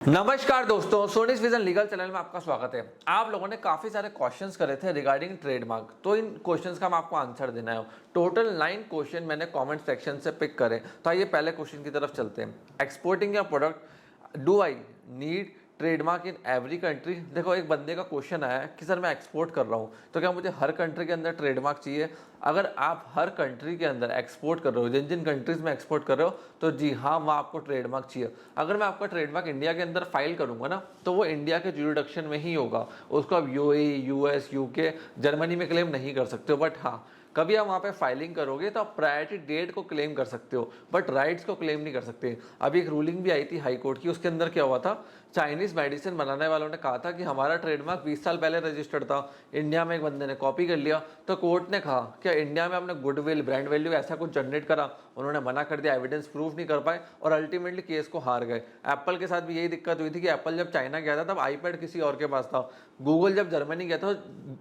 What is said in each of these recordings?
नमस्कार दोस्तों, Sonis vision legal channel में आपका स्वागत है। आप लोगों ने काफी सारे क्वेश्चंस करे थे रिगार्डिंग ट्रेडमार्क, तो इन क्वेश्चंस का हम आपको आंसर देना है। टोटल 9 क्वेश्चन मैंने कमेंट सेक्शन से पिक करे, तो आइए पहले क्वेश्चन की तरफ चलते हैं। एक्सपोर्टिंग या product, do I need trademark in every country. देखो, एक बंदे का क्वेश्चन आया है कि सर मैं एक्सपोर्ट कर रहा हूँ, तो क्या मुझे हर कंट्री के अंदर ट्रेडमार्क चाहिए? अगर आप हर कंट्री के अंदर एक्सपोर्ट कर रहे हो, जिन जिन कंट्रीज में एक्सपोर्ट कर रहे हो, तो जी हाँ, वहाँ आपको ट्रेडमार्क चाहिए। अगर मैं आपका ट्रेडमार्क इंडिया के अंदर फाइल करूंगा ना, तो वो इंडिया के ज्यूरिडिक्शन में ही होगा। उसको आप यूएई, यूएस, यूके, जर्मनी में क्लेम नहीं कर सकते हो। बट हाँ, कभी आप वहाँ पे फाइलिंग करोगे तो आप प्रायोरिटी डेट को क्लेम कर सकते हो, बट राइट्स को क्लेम नहीं कर सकते। अभी एक रूलिंग भी आई थी हाई कोर्ट की, उसके अंदर क्या हुआ था, चाइनीज मेडिसिन बनाने वालों ने कहा था कि हमारा ट्रेडमार्क 20 साल पहले रजिस्टर्ड था, इंडिया में एक बंदे ने कॉपी कर लिया। तो कोर्ट ने कहा क्या इंडिया में आपने गुडविल, ब्रांड वैल्यू ऐसा कुछ जनरेट करा? उन्होंने मना कर दिया, एविडेंस प्रूफ नहीं कर पाए और अल्टीमेटली केस को हार गए। एप्पल के साथ भी यही दिक्कत हुई थी कि एप्पल जब चाइना गया था तब आईपैड किसी और के पास था, गूगल जब जर्मनी गया था,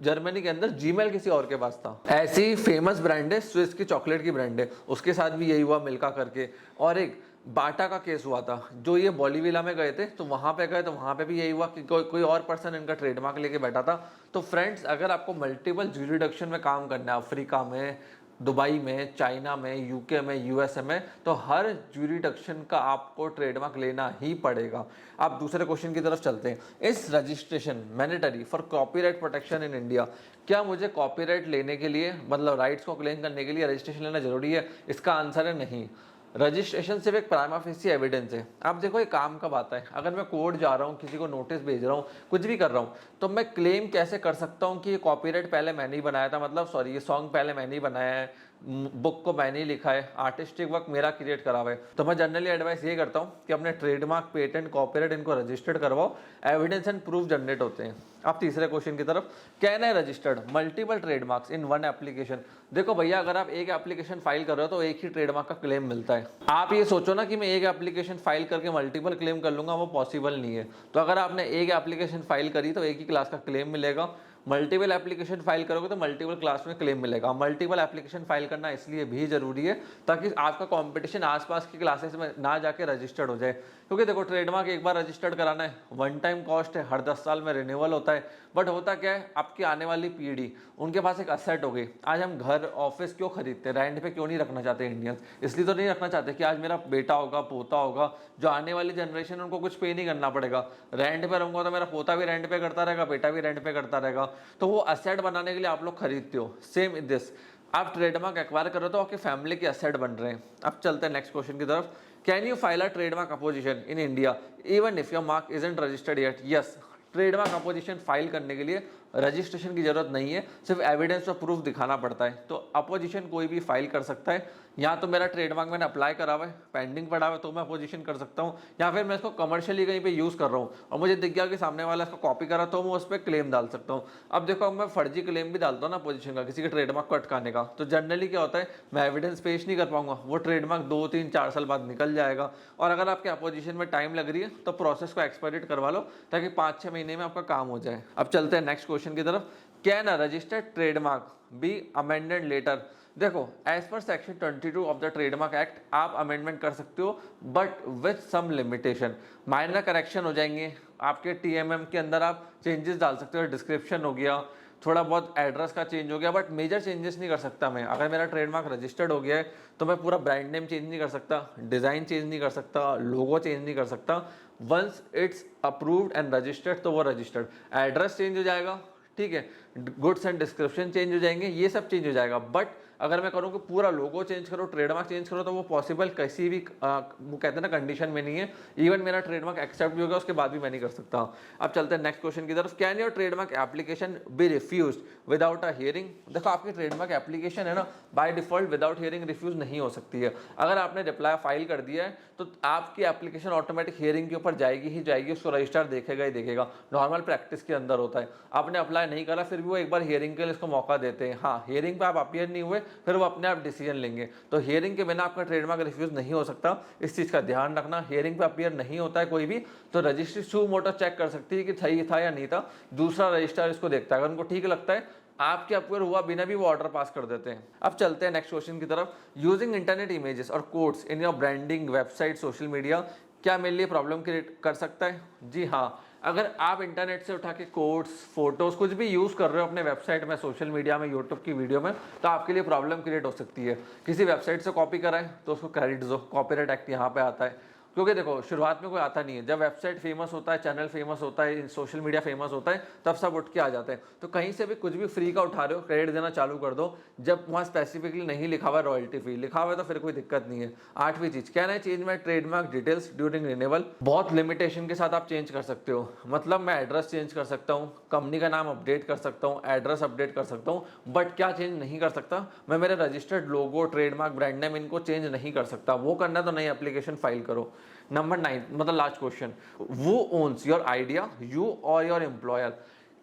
जर्मनी के अंदर जीमेल किसी और के पास था। ऐसी फेमस ब्रांड है, स्विस की चॉकलेट की ब्रांड है, उसके साथ भी यही हुआ मिल्का करके। और एक बाटा का केस हुआ था, जो ये बॉलीविला में गए थे, तो वहां पे गए तो वहां पे भी यही हुआ कि कोई और पर्सन इनका ट्रेडमार्क लेके बैठा था। तो फ्रेंड्स, अगर आपको मल्टीपल ज्यूरिडिक्शन में काम करना है, अफ्रीका में, दुबई में, चाइना में, यूके में, यूएसए में, तो हर ज्यूरिडिक्शन का आपको ट्रेडमार्क लेना ही पड़ेगा। आप दूसरे क्वेश्चन की तरफ चलते हैं। इस registration mandatory for copyright protection in India? क्या मुझे कॉपीराइट लेने के लिए, मतलब राइट्स को क्लेम करने के लिए रजिस्ट्रेशन लेना जरूरी है? इसका आंसर है नहीं। रजिस्ट्रेशन सिर्फ एक प्राइमा फेसी एविडेंस है। आप देखो, ये काम कब आता है? अगर मैं कोर्ट जा रहा हूँ, किसी को नोटिस भेज रहा हूँ, कुछ भी कर रहा हूँ, तो मैं क्लेम कैसे कर सकता हूँ कि ये कॉपीराइट पहले मैंने ही बनाया था, मतलब सॉरी, ये सॉन्ग पहले मैंने ही बनाया है, बुक को मैंने ही लिखा है, आर्टिस्टिक वर्क मेरा क्रिएट करा हुआ है। तो मैं जनरली एडवाइस ये करता हूँ कि अपने ट्रेडमार्क, पेटेंट, कॉपीराइट इनको रजिस्टर्ड करवाओ, एविडेंस एंड प्रूफ जनरेट होते हैं। अब तीसरे क्वेश्चन की तरफ, can I registered multiple trademarks in one application? देखो भैया, अगर आप एक एप्लीकेशन फाइल कर रहे हो तो एक ही ट्रेडमार्क का क्लेम मिलता है। आप ये सोचो ना कि मैं एक एप्लीकेशन फाइल करके मल्टीपल क्लेम कर लूंगा, वो पॉसिबल नहीं है। तो अगर आपने एक एप्लीकेशन फाइल करी तो एक ही क्लास का क्लेम मिलेगा, मल्टीपल एप्लीकेशन फाइल करोगे तो मल्टीपल क्लास में क्लेम मिलेगा। मल्टीपल एप्लीकेशन फाइल करना इसलिए भी जरूरी है ताकि आपका कंपटीशन आसपास की क्लासेस में ना जाके रजिस्टर्ड हो जाए। क्योंकि देखो, ट्रेडमार्क एक बार रजिस्टर्ड कराना है, वन टाइम कॉस्ट है, हर 10 साल में रिन्यूअल होता है। बट होता क्या है, आपकी आने वाली पीढ़ी, उनके पास एक असेट हो गई। आज हम घर, ऑफिस क्यों खरीदते हैं? रेंट पे क्यों नहीं रखना चाहते इंडियंस? इसलिए तो नहीं रखना चाहते कि आज मेरा बेटा होगा, पोता होगा, जो आने वाली जनरेशन, उनको कुछ पे नहीं करना पड़ेगा। रेंट पे रहूंगा तो मेरा पोता भी रेंट पे करता रहेगा, बेटा भी रेंट पे करता रहेगा। तो वो असेट बनाने के लिए आप लोग खरीदते हो। सेम इन दिस, आप ट्रेडमार्क एक्वायर कर रहे हो तो आपकी फैमिली के असेट बन रहे हैं। अब चलते हैं नेक्स्ट क्वेश्चन की तरफ। Can you file a trademark opposition in India even if your mark isn't registered yet? Yes, trademark opposition file करने के लिए रजिस्ट्रेशन की जरूरत नहीं है, सिर्फ एविडेंस और प्रूफ दिखाना पड़ता है। तो अपोजिशन कोई भी फाइल कर सकता है। या तो मेरा ट्रेडमार्क मैंने अप्लाई करा हुआ है, पेंडिंग पड़ा हुआ है, तो मैं अपोजिशन कर सकता हूँ, या फिर मैं इसको कमर्शियली कहीं पे यूज कर रहा हूँ और मुझे दिख गया कि सामने वाला इसको कॉपी करा, तो मैं उस पर क्लेम डाल सकता हूँ। अब देखो, मैं फर्जी क्लेम भी डालता हूँ ना अपोजिशन का, किसी के ट्रेडमार्क को अटकाने का, तो जनरली क्या होता है, मैं एविडेंस पेश नहीं कर पाऊंगा, वो ट्रेडमार्क 2, 3, 4 साल बाद निकल जाएगा। और अगर आपके अपोजिशन में टाइम लग रही है तो प्रोसेस को एक्सपेडिट करवा लो ताकि 5-6 महीने में आपका काम हो जाए। अब चलते हैं नेक्स्ट क्वेश्चन की तरफ। Can a registered trademark be amended later? देखो, as per section 22 of the trademark act आप अमेंडमेंट कर सकते हो, but with some limitation. Minor correction हो जाएंगे आपके टीएमएम के अंदर, आप चेंजेस डाल सकते हो, डिस्क्रिप्शन हो गया, थोड़ा बहुत एड्रेस का चेंज हो गया, बट मेजर चेंजेस नहीं कर सकता मैं। अगर मेरा ट्रेडमार्क रजिस्टर्ड हो गया है तो मैं पूरा ब्रांड नेम चेंज नहीं कर सकता, डिजाइन चेंज नहीं कर सकता, लोगो चेंज नहीं कर सकता। Once it's approved and registered तो वो रजिस्टर्ड। एड्रेस चेंज हो जाएगा, ठीक है, गुड्स एंड डिस्क्रिप्शन चेंज हो जाएंगे, ये सब चेंज हो जाएगा। बट अगर मैं करूँ कि पूरा लोगो चेंज करो, ट्रेडमार्क चेंज करो, तो वो पॉसिबल किसी भी वो कहते हैं ना कंडीशन में नहीं है। इवन मेरा ट्रेडमार्क एक्सेप्ट भी होगा उसके बाद भी मैं नहीं कर सकता। अब चलते हैं नेक्स्ट क्वेश्चन की तरफ। Can your trademark application be refused without a hearing? देखो, आपकी ट्रेडमार्क एप्लीकेशन है ना, by default without hearing refuse नहीं हो सकती है। अगर आपने रिप्लाई फाइल कर दिया है तो आपकी एप्लीकेशन ऑटोमेटिक हियरिंग के ऊपर जाएगी ही जाएगी, उसको रजिस्ट्रार देखेगा ही देखेगा। नॉर्मल प्रैक्टिस के अंदर होता है। आपने अप्लाई नहीं करा, फिर भी वो एक बार हियरिंग के लिए इसको मौका देते हैं। हाँ, हियरिंग पे आप अपीयर नहीं हुए, फिर वो अपने आप डिसीजन लेंगे। तो हियरिंग के बिना आपका ट्रेडमार्क रिफ्यूज नहीं हो सकता, इस चीज का ध्यान रखना। हियरिंग पे अपीयर नहीं होता है कोई भी, तो रजिस्ट्री सू मोटो चेक कर सकती है कि सही था या नहीं था। दूसरा रजिस्ट्रार इसको देखता है, अगर उनको ठीक लगता है, आपके अपीयर हुआ बिना भी वो ऑर्डर पास कर देते हैं। अब चलते हैं नेक्स्ट क्वेश्चन की तरफ। यूजिंग इंटरनेट इमेजेस और codes in your branding, website, social media क्या मेरे लिए प्रॉब्लम क्रिएट कर सकता है? जी हाँ, अगर आप इंटरनेट से उठा के कोड्स, फोटोज कुछ भी यूज़ कर रहे हो अपने वेबसाइट में, सोशल मीडिया में, यूट्यूब की वीडियो में, तो आपके लिए प्रॉब्लम क्रिएट हो सकती है। किसी वेबसाइट से कॉपी कराएं तो उसको क्रेडिट दो, कॉपीराइट एक्ट यहाँ पे आता है। क्योंकि देखो शुरुआत में कोई आता नहीं है, जब वेबसाइट फेमस होता है, चैनल फेमस होता है, सोशल मीडिया फेमस होता है, तब सब उठ के आ जाते हैं। तो कहीं से भी कुछ भी फ्री का उठा रहे हो, क्रेडिट देना चालू कर दो। जब वहाँ स्पेसिफिकली नहीं लिखा हुआ रॉयल्टी फ्री, लिखा हुआ है तो फिर कोई दिक्कत नहीं है। 8वीं चीज, can I change my trademark details during renewal? बहुत लिमिटेशन के साथ आप चेंज कर सकते हो। मतलब मैं एड्रेस चेंज कर सकता हूँ, कंपनी का नाम अपडेट कर सकता हूँ, एड्रेस अपडेट कर सकता हूँ, बट क्या चेंज नहीं कर सकता? मैं मेरे रजिस्टर्ड लोगो, ट्रेडमार्क, ब्रांड नेम इनको चेंज नहीं कर सकता। वो करना तो नई एप्लीकेशन फाइल करो। नंबर 9, मतलब लास्ट क्वेश्चन, वो ओन्स योर आइडिया, यू और योर एम्प्लॉयर?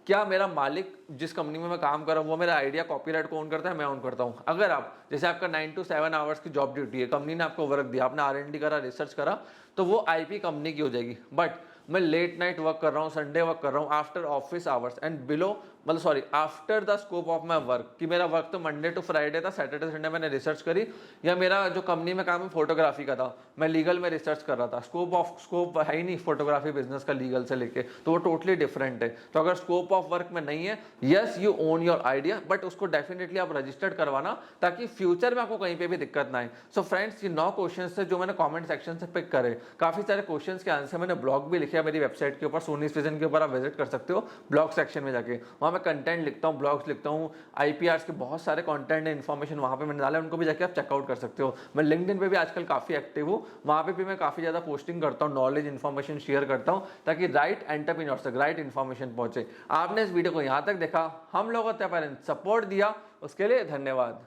क्या मेरा मालिक जिस कंपनी में मैं काम कर रहा हूँ वो मेरा आइडिया कॉपीराइट को ओन करता है, मैं ओन करता हूँ? अगर आप, जैसे आपका 9 to 7 आवर्स की जॉब ड्यूटी है, कंपनी ने आपको वर्क दिया, आपने R&D करा, रिसर्च करा, तो वो IP कंपनी की हो जाएगी। बट मैं लेट नाइट वर्क कर रहा हूँ, संडे वर्क कर रहा हूँ, after office hours and below, मतलब sorry, after the scope of my work, कि मेरा वर्क तो मंडे टू फ्राइडे था, सैटरडे संडे मैंने रिसर्च करी, या मेरा जो कंपनी में काम है फोटोग्राफी का था, मैं लीगल में रिसर्च कर रहा था, स्कोप है ही नहीं फोटोग्राफी बिजनेस का लीगल से लेके, तो वो टोटली डिफरेंट है। तो अगर स्कोप ऑफ वर्क में नहीं है, yes you own your idea, but उसको डेफिनेटली आप रजिस्टर्ड करवाना, ताकि फ्यूचर में आपको कहीं पे भी दिक्कत ना आए। सो फ्रेंड्स, ये 9 क्वेश्चन थे जो मैंने कॉमेंट सेक्शन से पिक करे। काफी सारे क्वेश्चन के आंसर मैंने ब्लॉग भी लिखे मेरी वेबसाइट के ऊपर, सोनीज विजन के ऊपर, आप विजिट कर सकते हो ब्लॉग सेक्शन में जाके। वहाँ मैं कंटेंट लिखता हूँ, ब्लॉग्स लिखता हूँ, IPRs के बहुत सारे कंटेंट इन्फॉर्मेशन वहाँ पे मैंने डाला है, उनको भी जाके आप चेकआउट कर सकते हो। मैं लिंक्डइन पे भी आजकल काफी एक्टिव हूँ, वहाँ पे भी मैं काफी ज्यादा पोस्टिंग करता हूँ, नॉलेज इन्फॉर्मेशन शेयर करता हूँ, ताकि राइट एंटरप्रेन्योर्स तक राइट इन्फॉर्मेशन पहुंचे। आपने इस वीडियो को यहाँ तक देखा, हम लोगों ने सपोर्ट दिया, उसके लिए धन्यवाद।